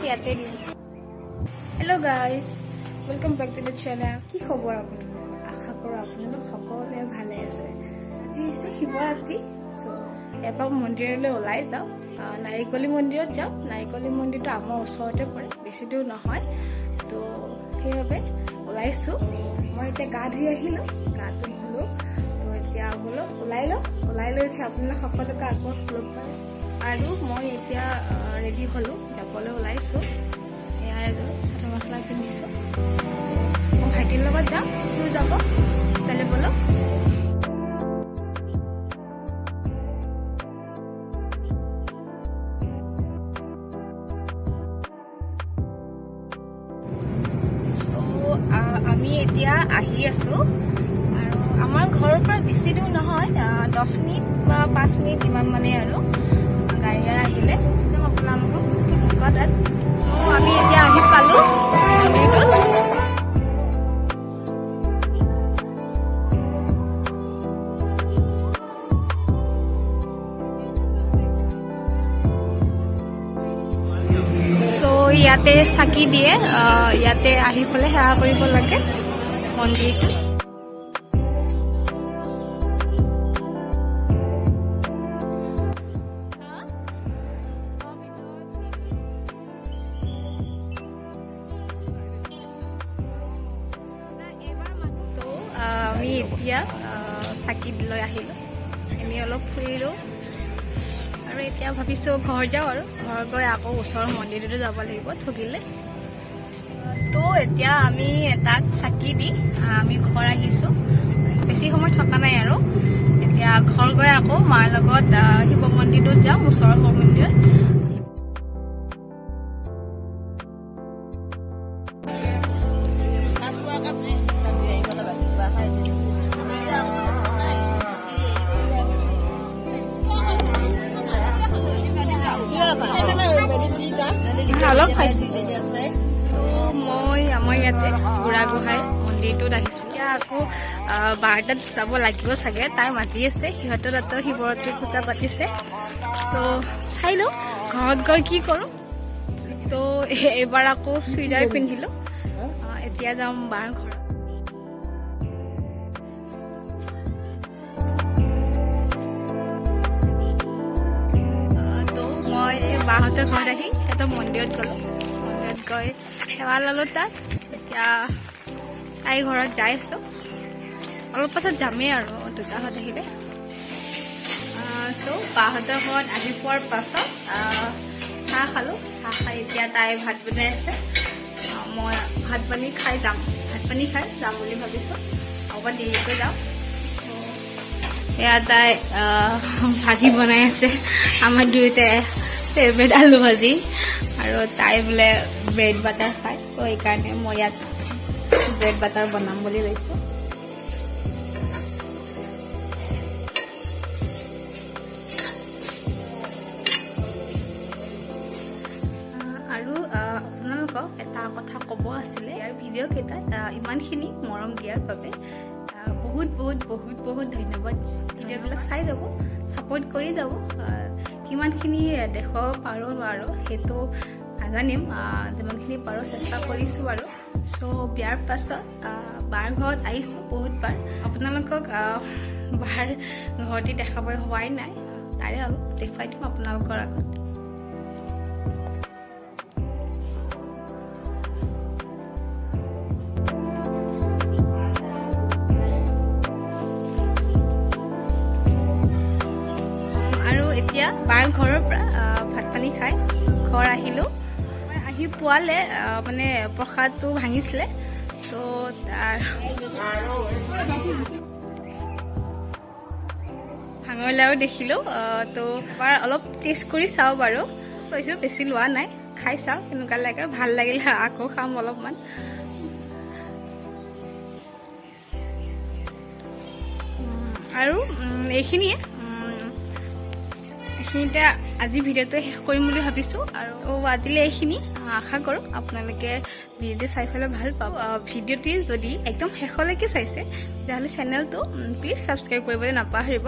ইয়াতে দিম hello' guys welcome back to the channel কি খবৰ আপোনালোকৰ আশা কৰোঁ আপোনালোক সকলোৱে ভালে আছে আজি হৈছে শিৱৰাত্ৰি সো এবাৰ মন্দিৰলৈ ওলাই যাওঁ নাৰিকলি মন্দিৰত যাওঁ নাৰিকলি মন্দিৰটো আমাৰ ওচৰতে পৰে বেছি দূৰ নহয় তো সেইবাবে ওলাইছোঁ মই এতিয়া গা ধুই আহিলোঁ গাটো ধুলোঁ তো এতিয়া বোলো ওলাই লৈ উঠি আপোনালোক সকলোকে আকৌ লগ পাই আৰু মই এতিয়া ৰেডি হ'লোঁ যাবলৈ ওলাইছোঁ এয়াই চাদৰ মেখেলা পিন্ধিছোঁ মই ভাইটিৰ লগত যাম তোৰ যাব তালৈ বোলো আমি এতিয়া আহি আছোঁ আৰু আমাৰ ঘৰৰ পৰা বেছি দূৰ নহয় 10 মিনিট বা 5 মিনিট ইমান মানে আৰু গাড়ীৰে আহিলে আপোনালোকক তাত আমি এতিয়া আহি পালোঁ মন্দিৰটোত ইয়াতে চাকি দিয়ে ইয়াতে আহি পেলাই সেৱা কৰিব লাগে মন্দিৰটো আমি এতিয়া চাকি লৈ আহিলোঁ আমি অলপ ফুৰিলোঁ আৰু এতিয়া ভাবিছোঁ ঘৰ যাওঁ আৰু ঘৰ গৈ আকৌ ওচৰৰ মন্দিৰতো যাব লাগিব ঠগিলে তো এতিয়া আমি তাত চাকি দি আমি ঘৰ আহিছোঁ বেছি সময় থকা নাই আৰু এতিয়া ঘৰ গৈ আকৌ মাৰ লগত শিৱ মন্দিৰটোত যাওঁ ওচৰৰ শিৱ মন্দিৰত অলপ খাইছোঁ তো মই আমাৰ ইয়াতে বুঢ়া গোহাঁই মন্দিৰটোত আহিছোঁ এতিয়া আকৌ 12টাত যাব লাগিব চাগে তাই মাতি আছে সিহঁতৰ তাতো শিৱৰাত্ৰি পূজা পাতিছে তো চাই লওঁ ঘৰত গৈ কি কৰোঁ তো এইবাৰ আকৌ চুইদাৰ পিন্ধিলোঁ এতিয়া যাম বাৰ ঘৰত মই বাহঁতৰ ঘৰত আহি এটা মন্দিৰত গ'লোঁ মন্দিৰত গৈ সেৱা ল'লোঁ তাত এতিয়া তাইৰ ঘৰত যাই আছোঁ অলপ পাছত যামেই আৰু দুটাহঁত আহিলে ত' বাহঁতৰ ঘৰত আহি পোৱাৰ পাছত চাহ খালোঁ চাহ খাই এতিয়া তাই ভাত বনাই আছে মই ভাত পানী খাই যাম বুলি ভাবিছোঁ অকণমান দেৰিকৈ যাম এয়া তাই ভাজি বনাই আছে আমাৰ দুয়োটাই ফেভৰেট আলু ভাজি আৰু তাই বোলে ব্ৰেড বাটাৰ খায় তো সেইকাৰণে মই ইয়াত ব্ৰেড বাটাৰ বনাম বুলি লৈছোঁ আৰু আপোনালোকক এটা কথা ক'ব আছিলে ইয়াৰ ভিডিঅ' কেইটাত ইমানখিনি মৰম দিয়াৰ বাবে বহুত বহুত বহুত বহুত ধন্যবাদ ভিডিঅ'বিলাক চাই যাব ছাপোৰ্ট কৰি যাব কিমানখিনি দেখুৱাব পাৰোঁ নোৱাৰোঁ সেইটো নাজানিম যিমানখিনি পাৰোঁ চেষ্টা কৰিছোঁ আৰু চ' বিয়াৰ পাছত বাৰ ঘৰত আহিছোঁ বহুতবাৰ আপোনালোকক বাৰ ঘৰতে দেখাব হোৱাই নাই তাৰে অলপ দেখুৱাই দিম আপোনালোকৰ আগত বাৰ ঘৰৰ পৰা ভাত পানী খাই ঘৰ আহিলোঁ আহি পোৱালে মানে প্ৰসাদটো ভাঙিছিলে তো তাৰ ভাঙৰ লাৰু দেখিলোঁ তো এবাৰ অলপ টেষ্ট কৰি চাওঁ বাৰু কৈছোঁ বেছি লোৱা নাই খাই চাওঁ কেনেকুৱা লাগে ভাল লাগিলে আকৌ খাম অলপমান আৰু এইখিনিয়ে এইখিনিতে আজি ভিডিঅ'টো শেষ কৰিম বুলি ভাবিছোঁ আৰু আজিলৈ এইখিনি আশা কৰোঁ আপোনালোকে ভিডিঅ'টো চাই পেলাই ভাল পাব ভিডিঅ'টি যদি একদম শেষলৈকে চাইছে তেতিয়াহ'লে চেনেলটো প্লিজ ছাবস্ক্ৰাইব কৰিবলৈ নাপাহৰিব